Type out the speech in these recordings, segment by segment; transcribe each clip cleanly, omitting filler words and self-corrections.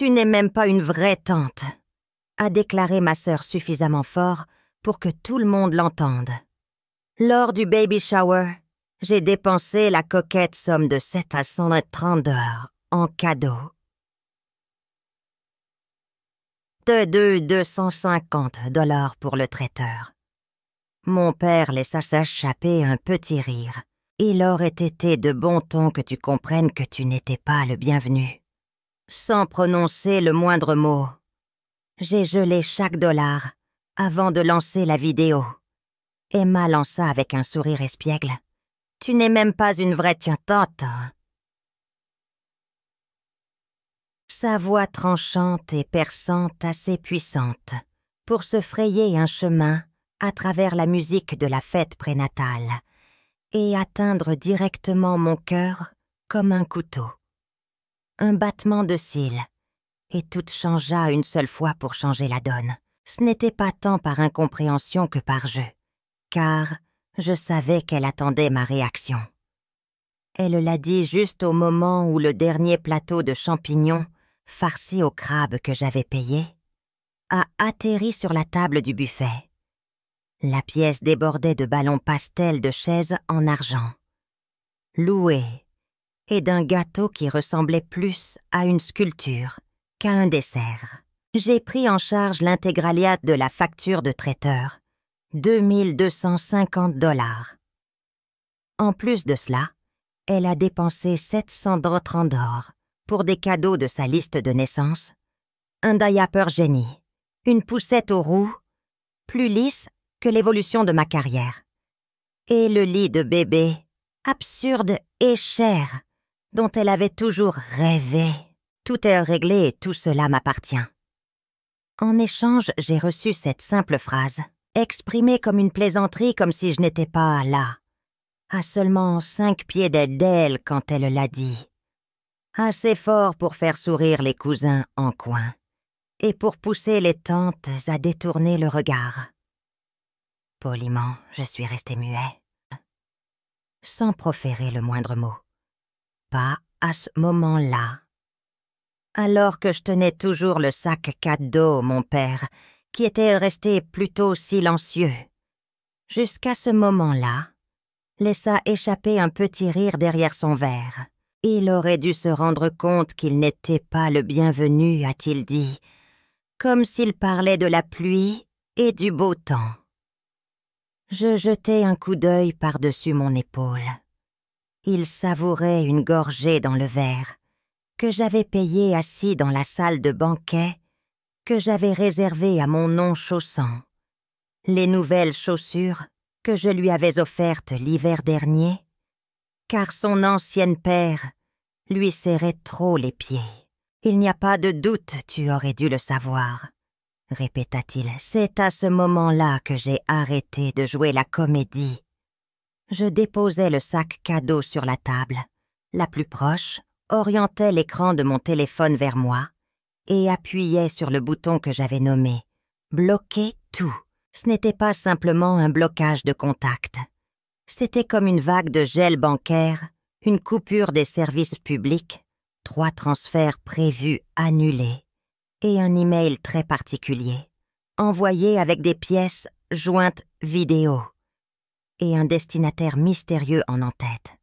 Tu n'es même pas une vraie tante, a déclaré ma sœur suffisamment fort pour que tout le monde l'entende. Lors du baby shower, j'ai dépensé la coquette somme de 730 $ en cadeaux. De 250 $ pour le traiteur. Mon père laissa s'échapper un petit rire. Il aurait été de bon ton que tu comprennes que tu n'étais pas le bienvenu. Sans prononcer le moindre mot, j'ai gelé chaque dollar avant de lancer la vidéo. Emma lança avec un sourire espiègle. « Tu n'es même pas une vraie tante. » Sa voix tranchante et perçante assez puissante pour se frayer un chemin à travers la musique de la fête prénatale et atteindre directement mon cœur comme un couteau. Un battement de cils, et tout changea une seule fois pour changer la donne. Ce n'était pas tant par incompréhension que par jeu, car je savais qu'elle attendait ma réaction. Elle l'a dit juste au moment où le dernier plateau de champignons, farci au crabe que j'avais payé, a atterri sur la table du buffet. La pièce débordait de ballons pastels de chaises en argent, loués, et d'un gâteau qui ressemblait plus à une sculpture qu'à un dessert. J'ai pris en charge l'intégraliat de la facture de traiteur, 2250 $. En plus de cela, elle a dépensé 730 $ pour des cadeaux de sa liste de naissance, un diaper génie, une poussette aux roues, plus lisse que l'évolution de ma carrière, et le lit de bébé, absurde et cher, dont elle avait toujours rêvé. Tout est réglé et tout cela m'appartient. En échange, j'ai reçu cette simple phrase, exprimée comme une plaisanterie comme si je n'étais pas là, à seulement 5 pieds d'elle quand elle l'a dit. Assez fort pour faire sourire les cousins en coin et pour pousser les tantes à détourner le regard. Poliment, je suis resté muet, sans proférer le moindre mot. Pas à ce moment-là. Alors que je tenais toujours le sac cadeau, mon père, qui était resté plutôt silencieux, jusqu'à ce moment-là, laissa échapper un petit rire derrière son verre. Il aurait dû se rendre compte qu'il n'était pas le bienvenu, a-t-il dit, comme s'il parlait de la pluie et du beau temps. Je jetai un coup d'œil par-dessus mon épaule. Il savourait une gorgée dans le verre que j'avais payé assis dans la salle de banquet que j'avais réservée à mon non-chaussant, les nouvelles chaussures que je lui avais offertes l'hiver dernier, car son ancienne paire lui serrait trop les pieds. « Il n'y a pas de doute, tu aurais dû le savoir », répéta-t-il. « C'est à ce moment-là que j'ai arrêté de jouer la comédie. » Je déposai le sac cadeau sur la table. La plus proche orientait l'écran de mon téléphone vers moi et appuyait sur le bouton que j'avais nommé « Bloquer tout ». Ce n'était pas simplement un blocage de contact. C'était comme une vague de gel bancaire, une coupure des services publics, 3 transferts prévus annulés et un email très particulier, envoyé avec des pièces jointes vidéo et un destinataire mystérieux en en-tête.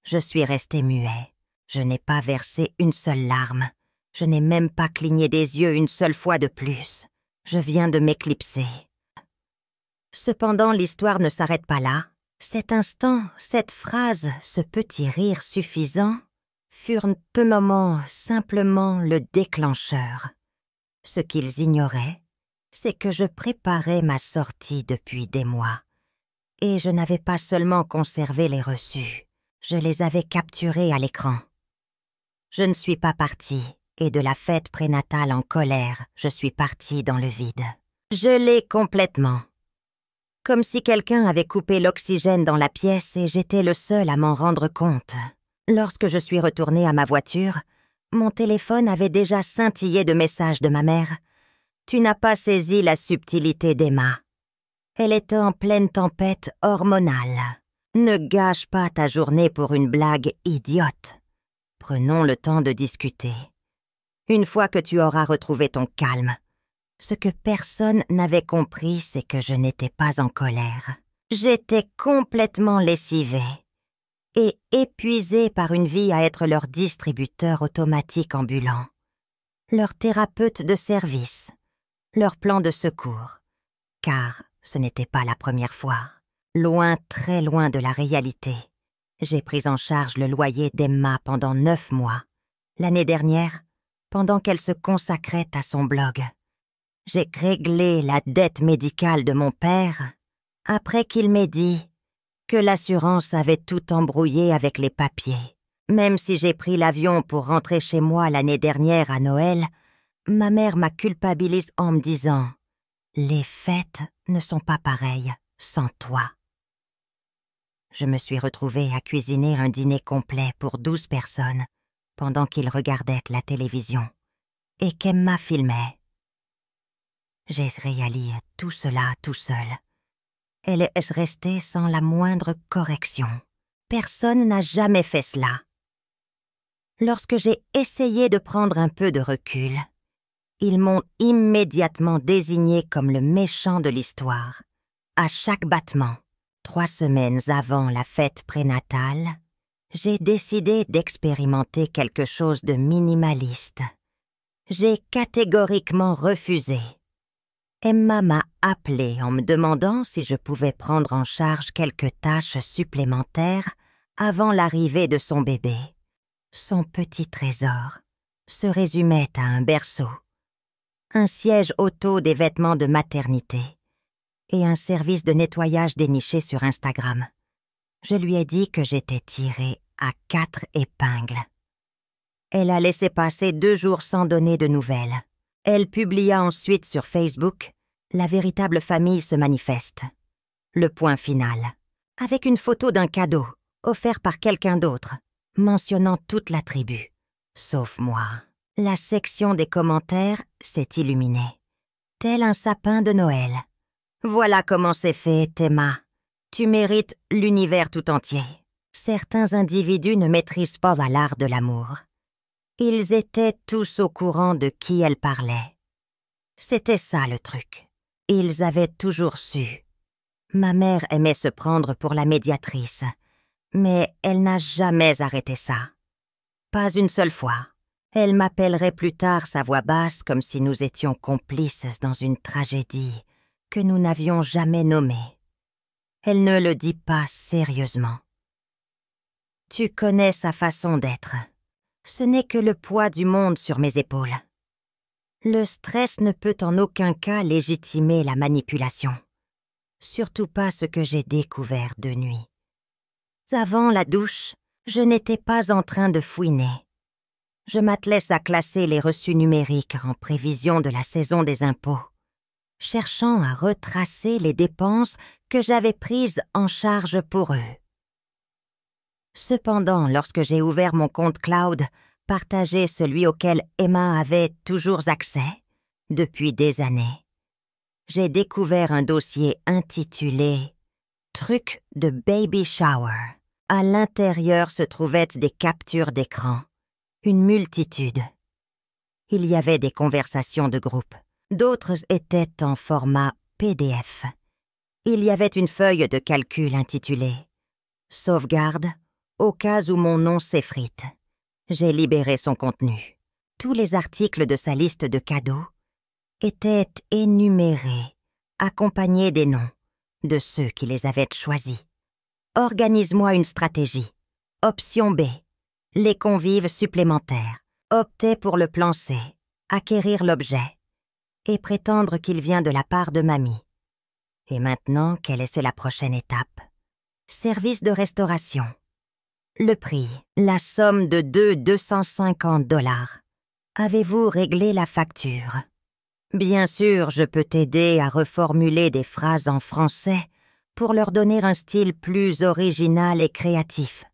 Je suis resté muet. Je n'ai pas versé une seule larme. Je n'ai même pas cligné des yeux une seule fois de plus. Je viens de m'éclipser. Cependant, l'histoire ne s'arrête pas là. Cet instant, cette phrase, ce petit rire suffisant, furent peu moments simplement le déclencheur. Ce qu'ils ignoraient, c'est que je préparais ma sortie depuis des mois. Et je n'avais pas seulement conservé les reçus, je les avais capturés à l'écran. Je ne suis pas partie, et de la fête prénatale en colère, je suis partie dans le vide. Gelée complètement. Comme si quelqu'un avait coupé l'oxygène dans la pièce et j'étais le seul à m'en rendre compte. Lorsque je suis retournée à ma voiture, mon téléphone avait déjà scintillé de messages de ma mère. « Tu n'as pas saisi la subtilité d'Emma. Elle est en pleine tempête hormonale. Ne gâche pas ta journée pour une blague idiote. Prenons le temps de discuter. » Une fois que tu auras retrouvé ton calme, ce que personne n'avait compris, c'est que je n'étais pas en colère. J'étais complètement lessivée et épuisée par une vie à être leur distributeur automatique ambulant, leur thérapeute de service, leur plan de secours. Car ce n'était pas la première fois. Loin, très loin de la réalité. J'ai pris en charge le loyer d'Emma pendant 9 mois. L'année dernière, pendant qu'elle se consacrait à son blog. J'ai réglé la dette médicale de mon père après qu'il m'ait dit que l'assurance avait tout embrouillé avec les papiers. Même si j'ai pris l'avion pour rentrer chez moi l'année dernière à Noël, ma mère m'a culpabilisé en me disant « Les fêtes ne sont pas pareilles sans toi ». Je me suis retrouvée à cuisiner un dîner complet pour 12 personnes pendant qu'ils regardaient la télévision et qu'Emma filmait. J'ai réalisé tout cela tout seul. Elle est restée sans la moindre correction. Personne n'a jamais fait cela. Lorsque j'ai essayé de prendre un peu de recul, ils m'ont immédiatement désigné comme le méchant de l'histoire. À chaque battement, 3 semaines avant la fête prénatale, j'ai décidé d'expérimenter quelque chose de minimaliste. J'ai catégoriquement refusé. Emma m'a appelée en me demandant si je pouvais prendre en charge quelques tâches supplémentaires avant l'arrivée de son bébé. Son petit trésor se résumait à un berceau, un siège auto des vêtements de maternité et un service de nettoyage déniché sur Instagram. Je lui ai dit que j'étais tirée à 4 épingles. Elle a laissé passer 2 jours sans donner de nouvelles. Elle publia ensuite sur Facebook « La véritable famille se manifeste ». Le point final, avec une photo d'un cadeau offert par quelqu'un d'autre, mentionnant toute la tribu, sauf moi. La section des commentaires s'est illuminée, tel un sapin de Noël. Voilà comment c'est fait, Emma. Tu mérites l'univers tout entier. Certains individus ne maîtrisent pas l'art de l'amour. Ils étaient tous au courant de qui elle parlait. C'était ça le truc. Ils avaient toujours su. Ma mère aimait se prendre pour la médiatrice, mais elle n'a jamais arrêté ça. Pas une seule fois. Elle m'appellerait plus tard sa voix basse comme si nous étions complices dans une tragédie que nous n'avions jamais nommée. Elle ne le dit pas sérieusement. Tu connais sa façon d'être. Ce n'est que le poids du monde sur mes épaules. Le stress ne peut en aucun cas légitimer la manipulation. Surtout pas ce que j'ai découvert de nuit. Avant la douche, je n'étais pas en train de fouiner. Je m'attelais à classer les reçus numériques en prévision de la saison des impôts, cherchant à retracer les dépenses que j'avais prises en charge pour eux. Cependant, lorsque j'ai ouvert mon compte cloud, partagé celui auquel Emma avait toujours accès, depuis des années, j'ai découvert un dossier intitulé « Truc de baby shower ». À l'intérieur se trouvaient des captures d'écran, une multitude. Il y avait des conversations de groupe, d'autres étaient en format PDF. Il y avait une feuille de calcul intitulée « Sauvegarde » au cas où mon nom s'effrite. J'ai libéré son contenu. Tous les articles de sa liste de cadeaux étaient énumérés, accompagnés des noms de ceux qui les avaient choisis. Organise-moi une stratégie. Option B. Les convives supplémentaires. Optez pour le plan C. Acquérir l'objet. Et prétendre qu'il vient de la part de mamie. Et maintenant, quelle est la prochaine étape? Service de restauration. Le prix, la somme de 250 $. Avez-vous réglé la facture? Bien sûr, je peux t'aider à reformuler des phrases en français pour leur donner un style plus original et créatif.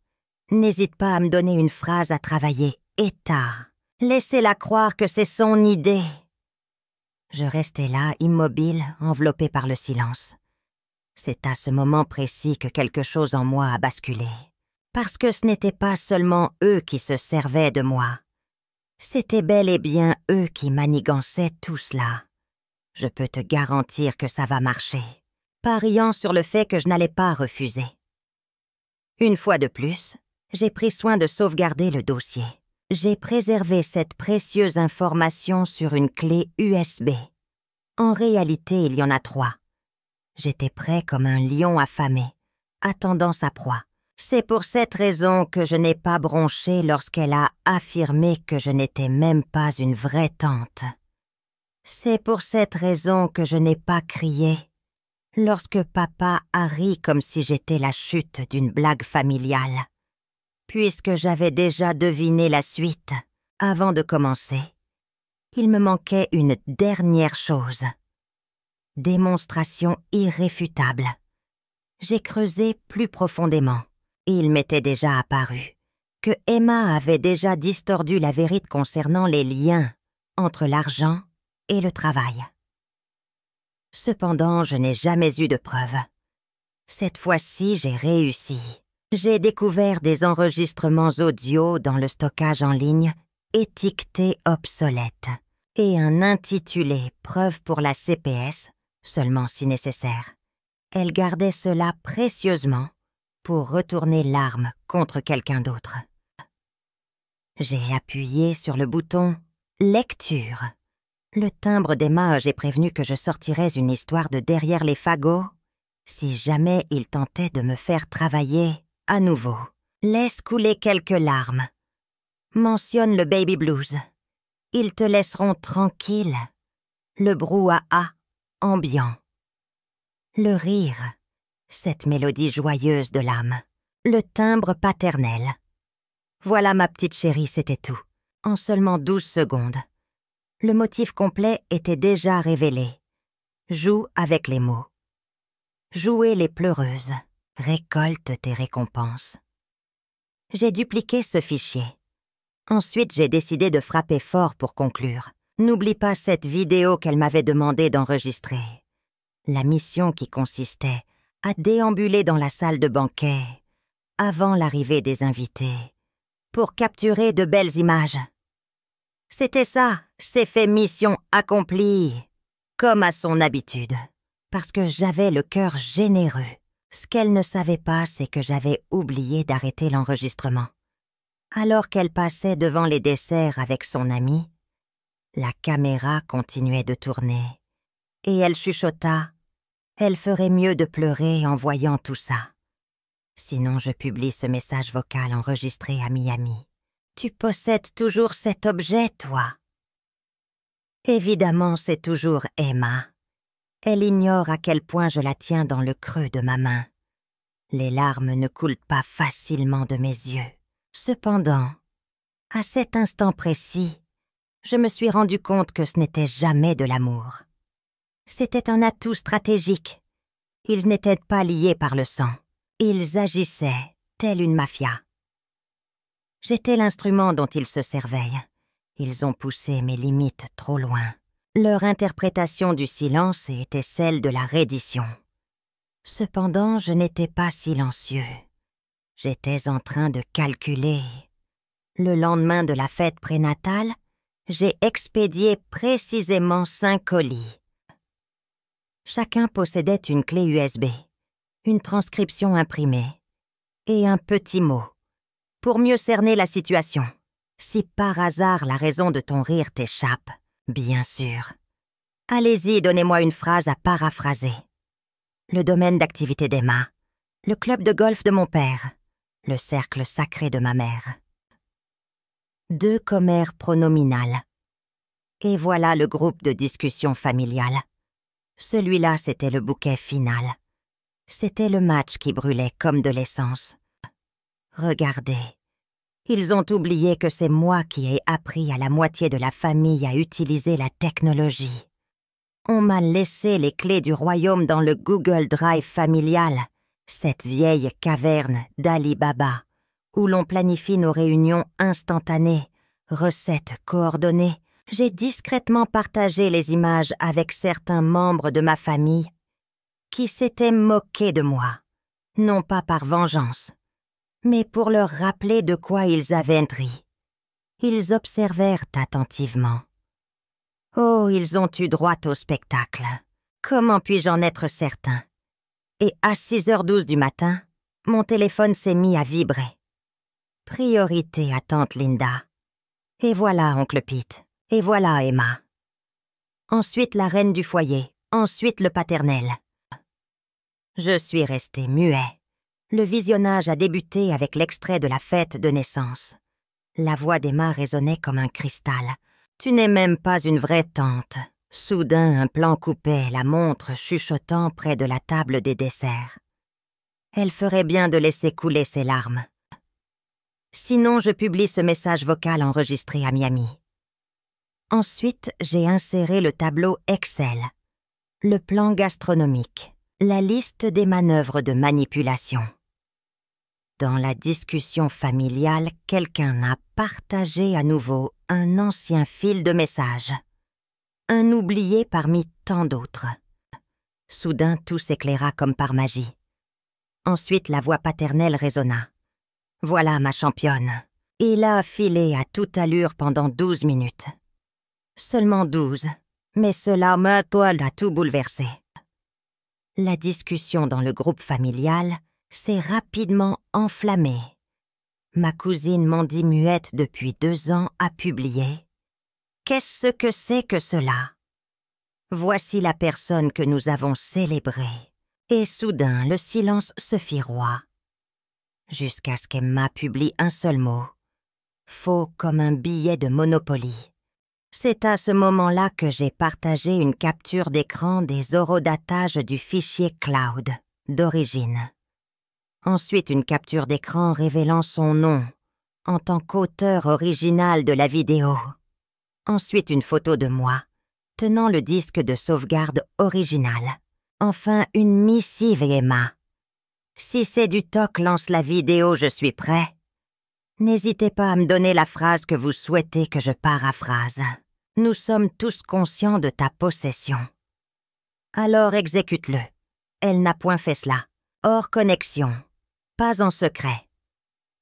N'hésite pas à me donner une phrase à travailler. État. Laissez-la croire que c'est son idée. Je restais là, immobile, enveloppée par le silence. C'est à ce moment précis que quelque chose en moi a basculé. Parce que ce n'était pas seulement eux qui se servaient de moi. C'étaient bel et bien eux qui manigançaient tout cela. Je peux te garantir que ça va marcher, pariant sur le fait que je n'allais pas refuser. Une fois de plus, j'ai pris soin de sauvegarder le dossier. J'ai préservé cette précieuse information sur une clé USB. En réalité, il y en a 3. J'étais prêt comme un lion affamé, attendant sa proie. C'est pour cette raison que je n'ai pas bronché lorsqu'elle a affirmé que je n'étais même pas une vraie tante. C'est pour cette raison que je n'ai pas crié lorsque papa a ri comme si j'étais la chute d'une blague familiale, puisque j'avais déjà deviné la suite avant de commencer. Il me manquait une dernière chose. Démonstration irréfutable. J'ai creusé plus profondément. Il m'était déjà apparu que Emma avait déjà distordu la vérité concernant les liens entre l'argent et le travail. Cependant, je n'ai jamais eu de preuves. Cette fois-ci, j'ai réussi. J'ai découvert des enregistrements audio dans le stockage en ligne étiquetés obsolètes et un intitulé « Preuve pour la CPS », seulement si nécessaire. Elle gardait cela précieusement pour retourner l'arme contre quelqu'un d'autre. J'ai appuyé sur le bouton « Lecture ». Le timbre d'Emma, j'ai prévenu que je sortirais une histoire de derrière les fagots si jamais il tentait de me faire travailler à nouveau. Laisse couler quelques larmes. Mentionne le baby blues. Ils te laisseront tranquille. Le brouhaha ambiant. Le rire, cette mélodie joyeuse de l'âme. Le timbre paternel. Voilà ma petite chérie, c'était tout. En seulement 12 secondes. Le motif complet était déjà révélé. Joue avec les mots. Jouez les pleureuses. Récolte tes récompenses. J'ai dupliqué ce fichier. Ensuite, j'ai décidé de frapper fort pour conclure. N'oublie pas cette vidéo qu'elle m'avait demandé d'enregistrer. La mission qui consistait à déambuler dans la salle de banquet avant l'arrivée des invités pour capturer de belles images. C'était ça, c'est fait mission accomplie, comme à son habitude, parce que j'avais le cœur généreux. Ce qu'elle ne savait pas, c'est que j'avais oublié d'arrêter l'enregistrement. Alors qu'elle passait devant les desserts avec son amie, la caméra continuait de tourner, et elle chuchota « Elle ferait mieux de pleurer en voyant tout ça. Sinon je publie ce message vocal enregistré à Miami. Tu possèdes toujours cet objet, toi. » Évidemment, c'est toujours Emma. Elle ignore à quel point je la tiens dans le creux de ma main. Les larmes ne coulent pas facilement de mes yeux. Cependant, à cet instant précis, je me suis rendu compte que ce n'était jamais de l'amour. C'était un atout stratégique. Ils n'étaient pas liés par le sang. Ils agissaient telle une mafia. J'étais l'instrument dont ils se servaient. Ils ont poussé mes limites trop loin. Leur interprétation du silence était celle de la reddition. Cependant, je n'étais pas silencieux. J'étais en train de calculer. Le lendemain de la fête prénatale, j'ai expédié précisément 5 colis. Chacun possédait une clé USB, une transcription imprimée et un petit mot pour mieux cerner la situation. Si par hasard la raison de ton rire t'échappe, bien sûr. Allez-y, donnez-moi une phrase à paraphraser. Le domaine d'activité d'Emma, le club de golf de mon père, le cercle sacré de ma mère. 2 commères pronominales. Et voilà le groupe de discussion familiale. Celui-là, c'était le bouquet final. C'était le match qui brûlait comme de l'essence. Regardez. Ils ont oublié que c'est moi qui ai appris à la moitié de la famille à utiliser la technologie. On m'a laissé les clés du royaume dans le Google Drive familial, cette vieille caverne d'Ali Baba, où l'on planifie nos réunions instantanées, recettes coordonnées. J'ai discrètement partagé les images avec certains membres de ma famille qui s'étaient moqués de moi, non pas par vengeance, mais pour leur rappeler de quoi ils avaient ri. Ils observèrent attentivement. Oh, ils ont eu droit au spectacle. Comment puis-je en être certain? Et à 6h12 du matin, mon téléphone s'est mis à vibrer. Priorité à tante Linda. Et voilà, oncle Pete. Et voilà, Emma. Ensuite la reine du foyer. Ensuite le paternel. Je suis resté muet. Le visionnage a débuté avec l'extrait de la fête de naissance. La voix d'Emma résonnait comme un cristal. « Tu n'es même pas une vraie tante. » Soudain, un plan coupait la montre chuchotant près de la table des desserts. Elle ferait bien de laisser couler ses larmes. Sinon, je publie ce message vocal enregistré à Miami. Ensuite, j'ai inséré le tableau Excel, le plan gastronomique, la liste des manœuvres de manipulation. Dans la discussion familiale, quelqu'un a partagé à nouveau un ancien fil de messages. Un oublié parmi tant d'autres. Soudain, tout s'éclaira comme par magie. Ensuite, la voix paternelle résonna. « Voilà ma championne. » Il a filé à toute allure pendant 12 minutes. Seulement 12, mais cela m'a tout bouleversé. La discussion dans le groupe familial s'est rapidement enflammée. Ma cousine Mandy muette depuis 2 ans a publié « Qu'est-ce que c'est que cela? Voici la personne que nous avons célébrée. » Et soudain, le silence se fit roi. Jusqu'à ce qu'Emma publie un seul mot, faux comme un billet de Monopoly. C'est à ce moment-là que j'ai partagé une capture d'écran des horodatages du fichier cloud d'origine. Ensuite, une capture d'écran révélant son nom en tant qu'auteur original de la vidéo. Ensuite, une photo de moi tenant le disque de sauvegarde original. Enfin, une missive Emma. Si c'est du toc, lance la vidéo, je suis prêt. N'hésitez pas à me donner la phrase que vous souhaitez que je paraphrase. Nous sommes tous conscients de ta possession. Alors exécute-le. Elle n'a point fait cela. Hors connexion. Pas en secret.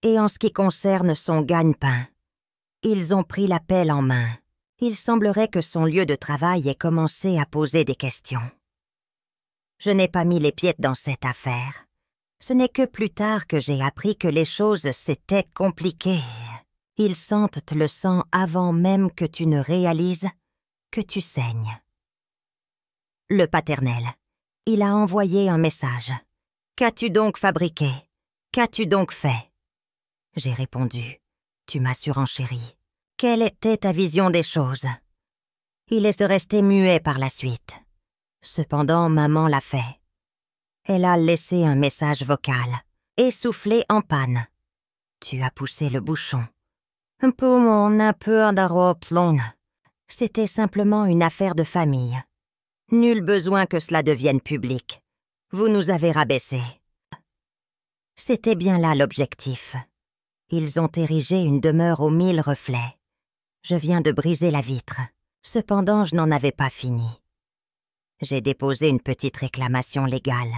Et en ce qui concerne son gagne-pain, ils ont pris la pelle en main. Il semblerait que son lieu de travail ait commencé à poser des questions. Je n'ai pas mis les pieds dans cette affaire. Ce n'est que plus tard que j'ai appris que les choses s'étaient compliquées. Ils sentent le sang avant même que tu ne réalises que tu saignes. Le paternel. Il a envoyé un message. « Qu'as-tu donc fabriqué? Qu'as-tu donc fait ?» J'ai répondu. « Tu m'as surenchéri. Quelle était ta vision des choses ?» Il est resté muet par la suite. Cependant, maman l'a fait. Elle a laissé un message vocal, essoufflé en panne. Tu as poussé le bouchon. Un peu d'arroplon. C'était simplement une affaire de famille. Nul besoin que cela devienne public. Vous nous avez rabaissés. C'était bien là l'objectif. Ils ont érigé une demeure aux 1000 reflets. Je viens de briser la vitre. Cependant, je n'en avais pas fini. J'ai déposé une petite réclamation légale.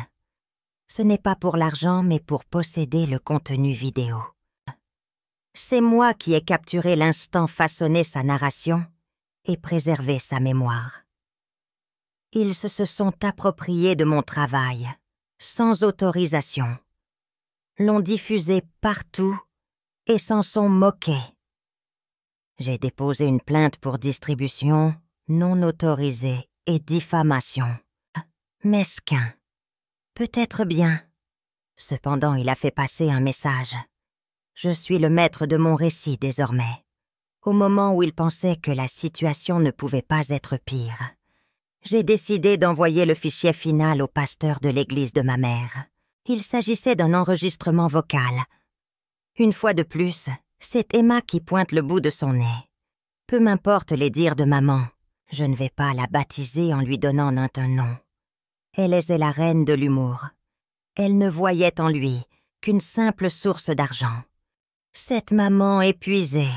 Ce n'est pas pour l'argent, mais pour posséder le contenu vidéo. C'est moi qui ai capturé l'instant façonné sa narration et préservé sa mémoire. Ils se sont appropriés de mon travail, sans autorisation. L'ont diffusé partout et s'en sont moqués. J'ai déposé une plainte pour distribution non autorisée et diffamation. Mesquin. Peut-être bien. Cependant, il a fait passer un message. Je suis le maître de mon récit désormais. Au moment où il pensait que la situation ne pouvait pas être pire, j'ai décidé d'envoyer le fichier final au pasteur de l'église de ma mère. Il s'agissait d'un enregistrement vocal. Une fois de plus, c'est Emma qui pointe le bout de son nez. Peu m'importe les dires de maman, je ne vais pas la baptiser en lui donnant un nom. Elle est la reine de l'humour. Elle ne voyait en lui qu'une simple source d'argent. Cette maman épuisée.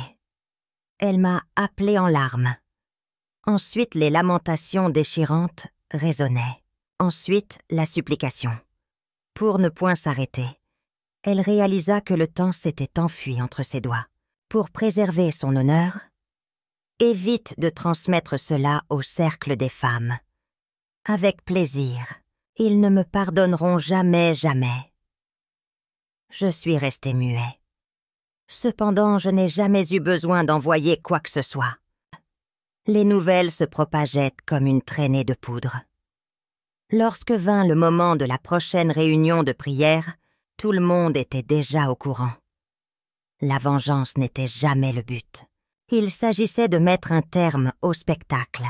Elle m'a appelée en larmes. Ensuite, les lamentations déchirantes résonnaient. Ensuite, la supplication. Pour ne point s'arrêter, elle réalisa que le temps s'était enfui entre ses doigts. pour préserver son honneur, évite de transmettre cela au cercle des femmes. Avec plaisir, ils ne me pardonneront jamais, jamais. » Je suis resté muet. Cependant, je n'ai jamais eu besoin d'envoyer quoi que ce soit. Les nouvelles se propageaient comme une traînée de poudre. Lorsque vint le moment de la prochaine réunion de prière, tout le monde était déjà au courant. La vengeance n'était jamais le but. Il s'agissait de mettre un terme au spectacle.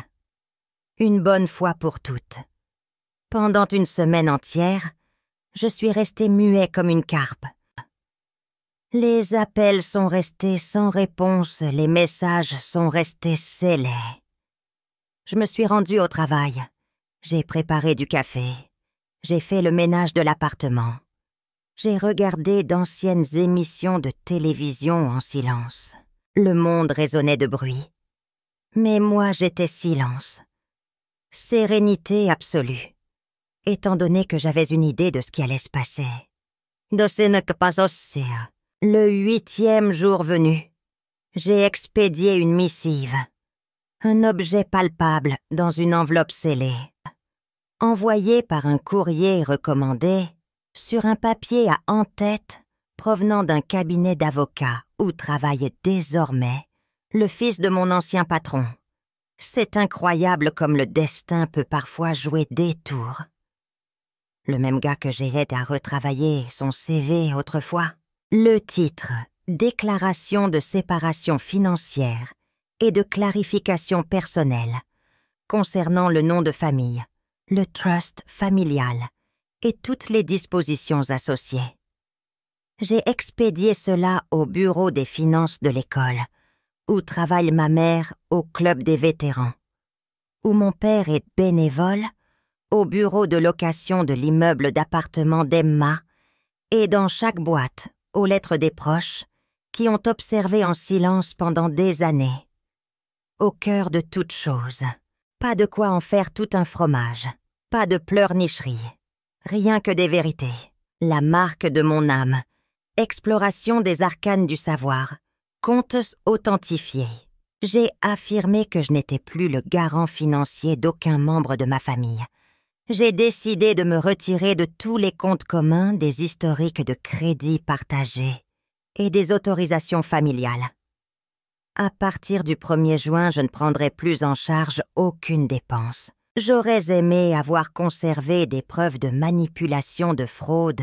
Une bonne fois pour toutes. Pendant une semaine entière, je suis resté muet comme une carpe. Les appels sont restés sans réponse, les messages sont restés scellés. Je me suis rendu au travail. J'ai préparé du café. J'ai fait le ménage de l'appartement. J'ai regardé d'anciennes émissions de télévision en silence. Le monde résonnait de bruit. Mais moi, j'étais silence. Sérénité absolue, étant donné que j'avais une idée de ce qui allait se passer. Le 8e jour venu, j'ai expédié une missive, un objet palpable dans une enveloppe scellée, envoyé par un courrier recommandé sur un papier à en-tête provenant d'un cabinet d'avocats où travaille désormais le fils de mon ancien patron. C'est incroyable comme le destin peut parfois jouer des tours. Le même gars que j'aidais à retravailler son CV autrefois. Le titre « Déclaration de séparation financière et de clarification personnelle » concernant le nom de famille, le trust familial et toutes les dispositions associées. J'ai expédié cela au bureau des finances de l'école, où travaille ma mère au club des vétérans, où mon père est bénévole, au bureau de location de l'immeuble d'appartement d'Emma, et dans chaque boîte, aux lettres des proches, qui ont observé en silence pendant des années. Au cœur de toute chose, pas de quoi en faire tout un fromage, pas de pleurnicherie, rien que des vérités, la marque de mon âme, exploration des arcanes du savoir, contes authentifiés. J'ai affirmé que je n'étais plus le garant financier d'aucun membre de ma famille. J'ai décidé de me retirer de tous les comptes communs, des historiques de crédits partagés et des autorisations familiales. À partir du 1er juin, je ne prendrai plus en charge aucune dépense. J'aurais aimé avoir conservé des preuves de manipulation, de fraude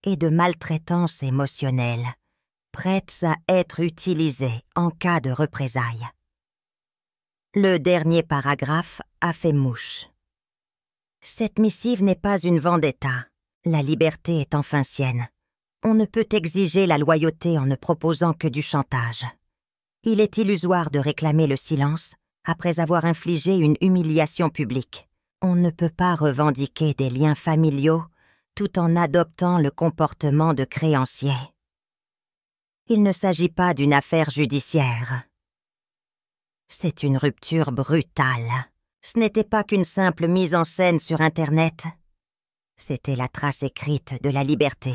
et de maltraitance émotionnelle, prêtes à être utilisées en cas de représailles. Le dernier paragraphe a fait mouche. Cette missive n'est pas une vendetta. La liberté est enfin sienne. On ne peut exiger la loyauté en ne proposant que du chantage. Il est illusoire de réclamer le silence après avoir infligé une humiliation publique. On ne peut pas revendiquer des liens familiaux tout en adoptant le comportement de créancier. Il ne s'agit pas d'une affaire judiciaire. C'est une rupture brutale. Ce n'était pas qu'une simple mise en scène sur Internet. C'était la trace écrite de la liberté.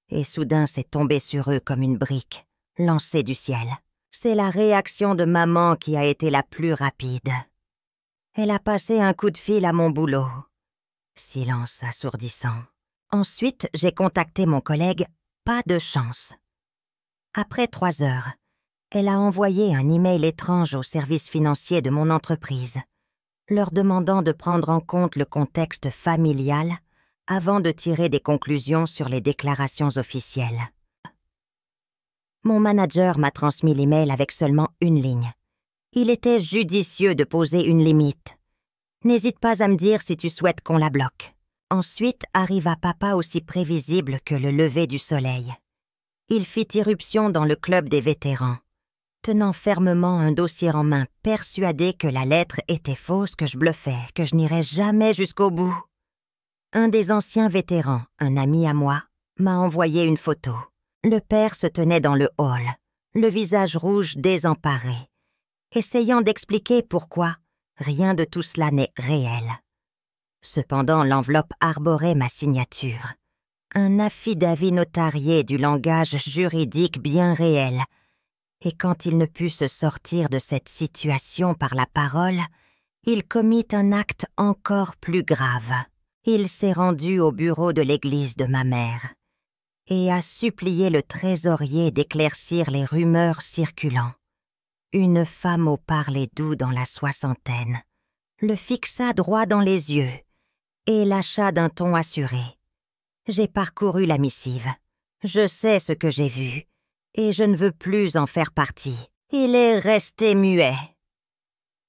Et soudain, c'est tombé sur eux comme une brique, lancée du ciel. C'est la réaction de maman qui a été la plus rapide. Elle a passé un coup de fil à mon boulot. Silence assourdissant. Ensuite, j'ai contacté mon collègue. Pas de chance. Après 3 heures, elle a envoyé un email étrange au service financier de mon entreprise, leur demandant de prendre en compte le contexte familial avant de tirer des conclusions sur les déclarations officielles. Mon manager m'a transmis l'email avec seulement une ligne. Il était judicieux de poser une limite. N'hésite pas à me dire si tu souhaites qu'on la bloque. Ensuite arriva papa aussi prévisible que le lever du soleil. Il fit irruption dans le club des vétérans, tenant fermement un dossier en main, persuadé que la lettre était fausse, que je bluffais, que je n'irais jamais jusqu'au bout. Un des anciens vétérans, un ami à moi, m'a envoyé une photo. Le père se tenait dans le hall, le visage rouge désemparé, essayant d'expliquer pourquoi rien de tout cela n'est réel. Cependant, l'enveloppe arborait ma signature, un affidavit notarié du langage juridique bien réel, Et quand il ne put se sortir de cette situation par la parole, il commit un acte encore plus grave. Il s'est rendu au bureau de l'église de ma mère et a supplié le trésorier d'éclaircir les rumeurs circulant. Une femme au parler doux dans la soixantaine le fixa droit dans les yeux et lâcha d'un ton assuré. J'ai parcouru la missive. Je sais ce que j'ai vu et je ne veux plus en faire partie. Il est resté muet.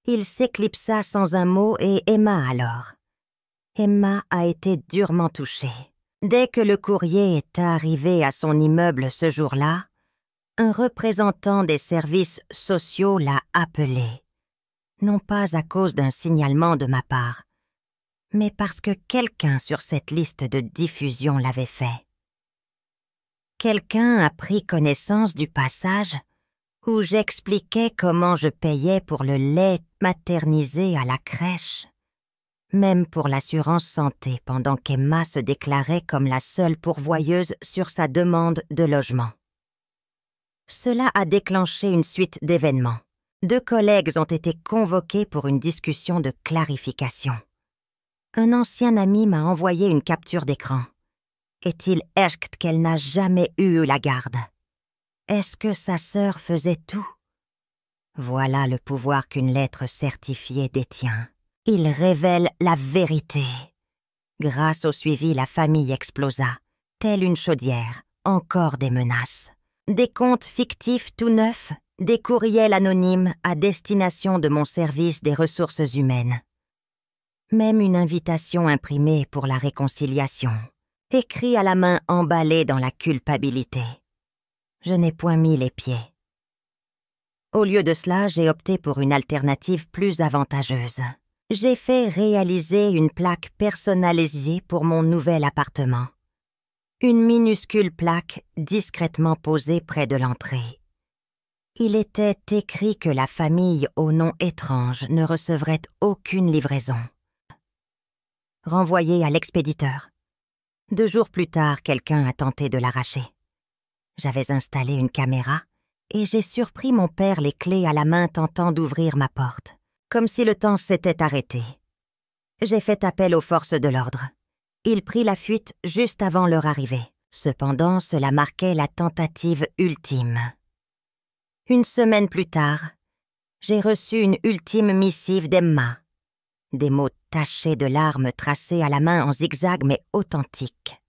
Il s'éclipsa sans un mot et Emma alors. Emma a été durement touchée. Dès que le courrier est arrivé à son immeuble ce jour-là, un représentant des services sociaux l'a appelé. Non pas à cause d'un signalement de ma part, mais parce que quelqu'un sur cette liste de diffusion l'avait fait. Quelqu'un a pris connaissance du passage où j'expliquais comment je payais pour le lait maternisé à la crèche, même pour l'assurance santé pendant qu'Emma se déclarait comme la seule pourvoyeuse sur sa demande de logement. Cela a déclenché une suite d'événements. 2 collègues ont été convoqués pour une discussion de clarification. Un ancien ami m'a envoyé une capture d'écran. Est-il echt qu'elle n'a jamais eu la garde? Est-ce que sa sœur faisait tout? Voilà le pouvoir qu'une lettre certifiée détient. Il révèle la vérité. Grâce au suivi, la famille explosa, telle une chaudière, encore des menaces. Des comptes fictifs tout neufs, des courriels anonymes à destination de mon service des ressources humaines. Même une invitation imprimée pour la réconciliation, écrit à la main emballé dans la culpabilité. Je n'ai point mis les pieds. Au lieu de cela, j'ai opté pour une alternative plus avantageuse. J'ai fait réaliser une plaque personnalisée pour mon nouvel appartement. Une minuscule plaque discrètement posée près de l'entrée. Il était écrit que la famille au nom étrange ne recevrait aucune livraison. Renvoyé à l'expéditeur. 2 jours plus tard, quelqu'un a tenté de l'arracher. J'avais installé une caméra et j'ai surpris mon père les clés à la main tentant d'ouvrir ma porte, comme si le temps s'était arrêté. J'ai fait appel aux forces de l'ordre. Il prit la fuite juste avant leur arrivée. Cependant, cela marquait la tentative ultime. 1 semaine plus tard, j'ai reçu une ultime missive d'Emma. Des mots tachés de larmes tracés à la main en zigzag mais authentiques.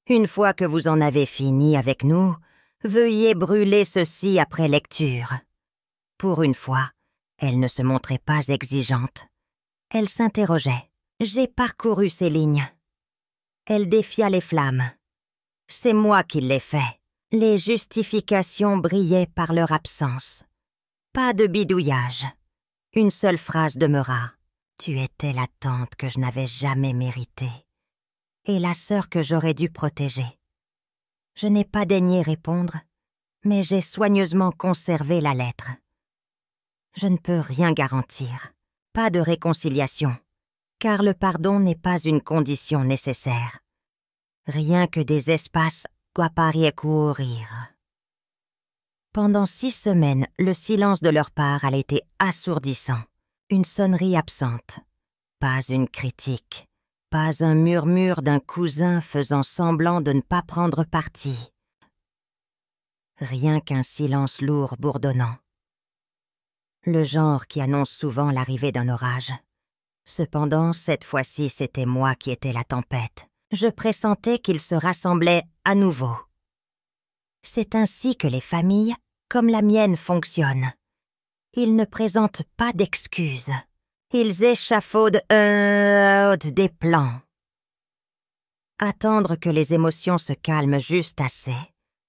Une fois que vous en avez fini avec nous, veuillez brûler ceci après lecture. Pour une fois, elle ne se montrait pas exigeante. Elle s'interrogeait. J'ai parcouru ces lignes. Elle défia les flammes. C'est moi qui l'ai fait. Les justifications brillaient par leur absence. Pas de bidouillage. Une seule phrase demeura. Tu étais la tante que je n'avais jamais méritée et la sœur que j'aurais dû protéger. Je n'ai pas daigné répondre, mais j'ai soigneusement conservé la lettre. Je ne peux rien garantir. Pas de réconciliation, car le pardon n'est pas une condition nécessaire. Rien que des espaces courir. Pendant 6 semaines, le silence de leur part a été assourdissant. Une sonnerie absente. Pas une critique. Pas un murmure d'un cousin faisant semblant de ne pas prendre parti. Rien qu'un silence lourd bourdonnant. Le genre qui annonce souvent l'arrivée d'un orage. Cependant, cette fois-ci, c'était moi qui étais la tempête. Je pressentais qu'ils se rassemblaient à nouveau. C'est ainsi que les familles, comme la mienne, fonctionnent. Ils ne présentent pas d'excuses. Ils échafaudent des plans. Attendre que les émotions se calment juste assez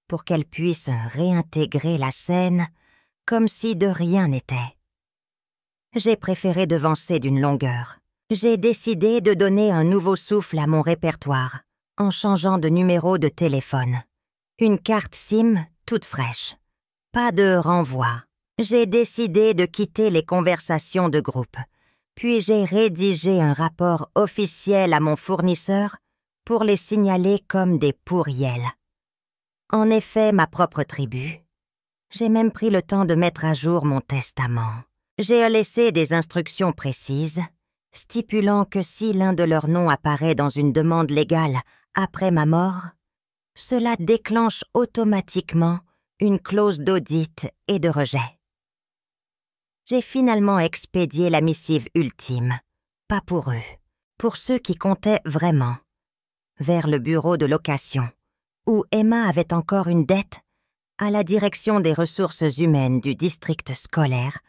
pour qu'elles puissent réintégrer la scène comme si de rien n'était. J'ai préféré devancer d'une longueur. J'ai décidé de donner un nouveau souffle à mon répertoire en changeant de numéro de téléphone. Une carte SIM toute fraîche. Pas de renvoi. J'ai décidé de quitter les conversations de groupe. Puis j'ai rédigé un rapport officiel à mon fournisseur pour les signaler comme des pourriels. En effet, ma propre tribu, J'ai même pris le temps de mettre à jour mon testament. J'ai laissé des instructions précises, stipulant que si l'un de leurs noms apparaît dans une demande légale après ma mort, cela déclenche automatiquement une clause d'audit et de rejet. J'ai finalement expédié la missive ultime, pas pour eux, pour ceux qui comptaient vraiment, vers le bureau de location, où Emma avait encore une dette, à la direction des ressources humaines du district scolaire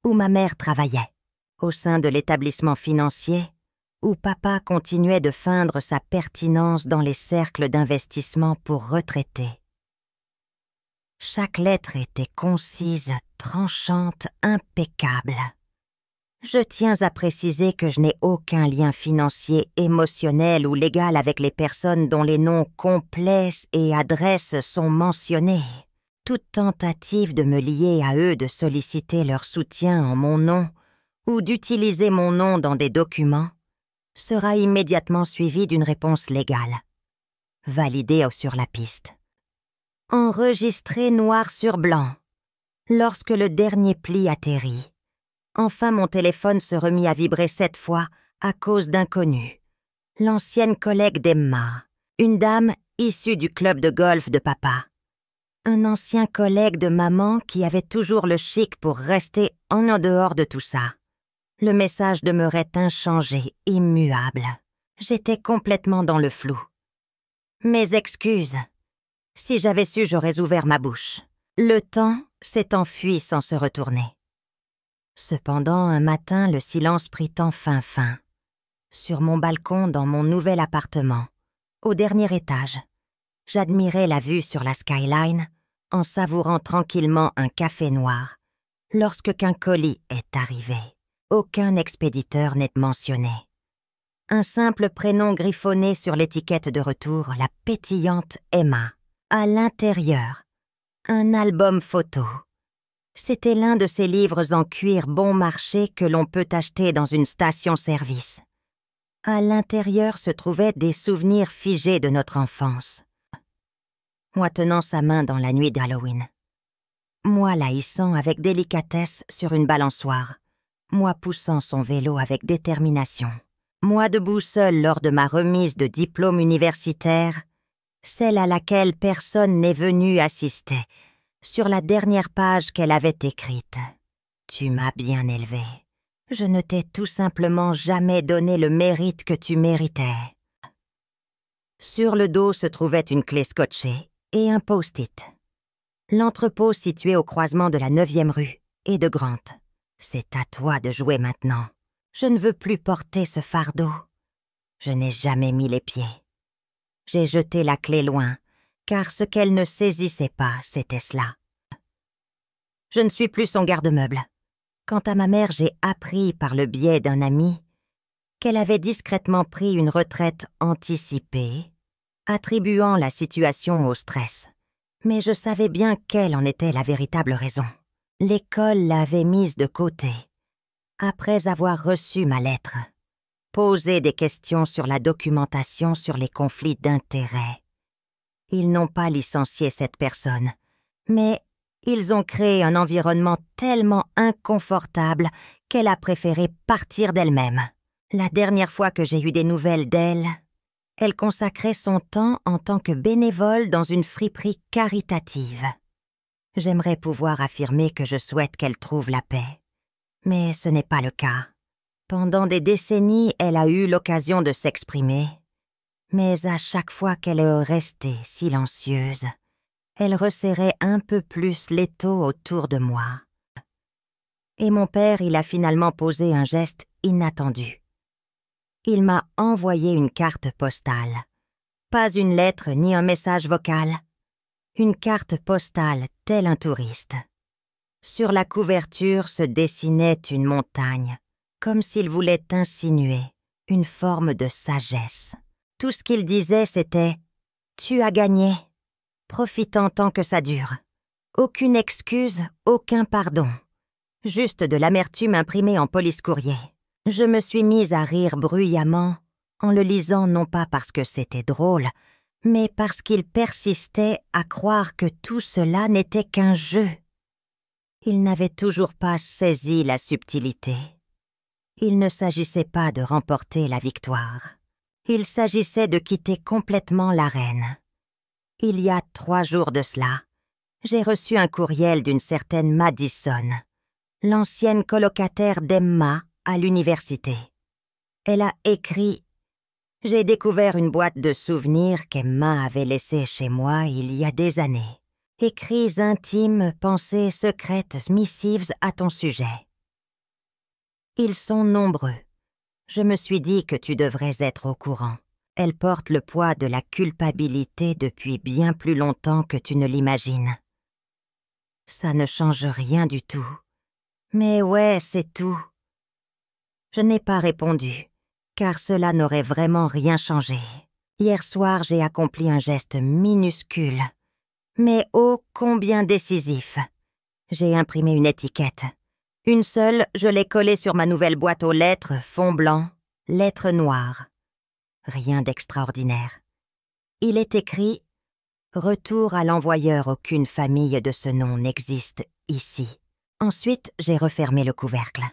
où ma mère travaillait, au sein de l'établissement financier où papa continuait de feindre sa pertinence dans les cercles d'investissement pour retraités. Chaque lettre était concise, tranchante, impeccable. Je tiens à préciser que je n'ai aucun lien financier, émotionnel ou légal avec les personnes dont les noms complets et adresses sont mentionnés. Toute tentative de me lier à eux, de solliciter leur soutien en mon nom ou d'utiliser mon nom dans des documents sera immédiatement suivie d'une réponse légale, validée sur la piste. Enregistré noir sur blanc. Lorsque le dernier pli atterrit, enfin mon téléphone se remit à vibrer 7 fois à cause d'inconnus. L'ancienne collègue d'Emma, une dame issue du club de golf de papa. Un ancien collègue de maman qui avait toujours le chic pour rester en dehors de tout ça. Le message demeurait inchangé, immuable. J'étais complètement dans le flou. Mes excuses. Si j'avais su, j'aurais ouvert ma bouche. Le temps s'est enfui sans se retourner. Cependant, un matin, le silence prit enfin fin. Sur mon balcon dans mon nouvel appartement, au dernier étage, j'admirais la vue sur la skyline en savourant tranquillement un café noir lorsque qu'un colis est arrivé. Aucun expéditeur n'est mentionné. Un simple prénom griffonné sur l'étiquette de retour, la pétillante Emma. À l'intérieur, un album photo. C'était l'un de ces livres en cuir bon marché que l'on peut acheter dans une station-service. À l'intérieur se trouvaient des souvenirs figés de notre enfance. Moi tenant sa main dans la nuit d'Halloween. Moi la hissant avec délicatesse sur une balançoire. Moi poussant son vélo avec détermination. Moi debout seul lors de ma remise de diplôme universitaire, celle à laquelle personne n'est venu assister, sur la dernière page qu'elle avait écrite. Tu m'as bien élevé. Je ne t'ai tout simplement jamais donné le mérite que tu méritais. Sur le dos se trouvait une clé scotchée et un post-it. L'entrepôt situé au croisement de la 9e rue et de Grant. C'est à toi de jouer maintenant. Je ne veux plus porter ce fardeau. Je n'ai jamais mis les pieds. J'ai jeté la clé loin, car ce qu'elle ne saisissait pas, c'était cela. Je ne suis plus son garde-meuble. Quant à ma mère, j'ai appris par le biais d'un ami qu'elle avait discrètement pris une retraite anticipée, attribuant la situation au stress. Mais je savais bien quelle en était la véritable raison. L'école l'avait mise de côté, après avoir reçu ma lettre. Poser des questions sur la documentation sur les conflits d'intérêts. Ils n'ont pas licencié cette personne, mais ils ont créé un environnement tellement inconfortable qu'elle a préféré partir d'elle-même. La dernière fois que j'ai eu des nouvelles d'elle, elle consacrait son temps en tant que bénévole dans une friperie caritative. J'aimerais pouvoir affirmer que je souhaite qu'elle trouve la paix, mais ce n'est pas le cas. Pendant des décennies, elle a eu l'occasion de s'exprimer, mais à chaque fois qu'elle est restée silencieuse, elle resserrait un peu plus l'étau autour de moi. Et mon père, il a finalement posé un geste inattendu. Il m'a envoyé une carte postale. Pas une lettre ni un message vocal. Une carte postale, tel un touriste. Sur la couverture se dessinait une montagne, comme s'il voulait insinuer une forme de sagesse. Tout ce qu'il disait, c'était « Tu as gagné. Profitant tant que ça dure. Aucune excuse, aucun pardon. Juste de l'amertume imprimée en police-courrier. » Je me suis mise à rire bruyamment, en le lisant non pas parce que c'était drôle, mais parce qu'il persistait à croire que tout cela n'était qu'un jeu. Il n'avait toujours pas saisi la subtilité. Il ne s'agissait pas de remporter la victoire. Il s'agissait de quitter complètement l'arène. Il y a 3 jours de cela, j'ai reçu un courriel d'une certaine Madison, l'ancienne colocataire d'Emma à l'université. Elle a écrit « J'ai découvert une boîte de souvenirs qu'Emma avait laissée chez moi il y a des années. Écrits intimes, pensées secrètes, missives à ton sujet. Ils sont nombreux. Je me suis dit que tu devrais être au courant. Elle porte le poids de la culpabilité depuis bien plus longtemps que tu ne l'imagines. Ça ne change rien du tout. Mais ouais, c'est tout. » Je n'ai pas répondu, car cela n'aurait vraiment rien changé. Hier soir, j'ai accompli un geste minuscule, mais ô combien décisif. J'ai imprimé une étiquette. Une seule, je l'ai collée sur ma nouvelle boîte aux lettres, fond blanc, lettres noires. Rien d'extraordinaire. Il est écrit « Retour à l'envoyeur, aucune famille de ce nom n'existe ici ». Ensuite, j'ai refermé le couvercle.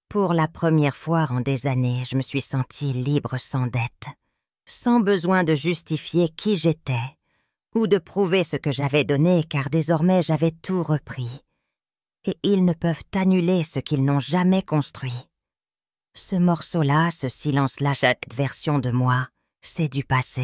Pour la première fois en des années, je me suis sentie libre sans dette, sans besoin de justifier qui j'étais ou de prouver ce que j'avais donné, car désormais j'avais tout repris. Et ils ne peuvent annuler ce qu'ils n'ont jamais construit. Ce morceau-là, ce silence-là, cette version de moi, c'est du passé.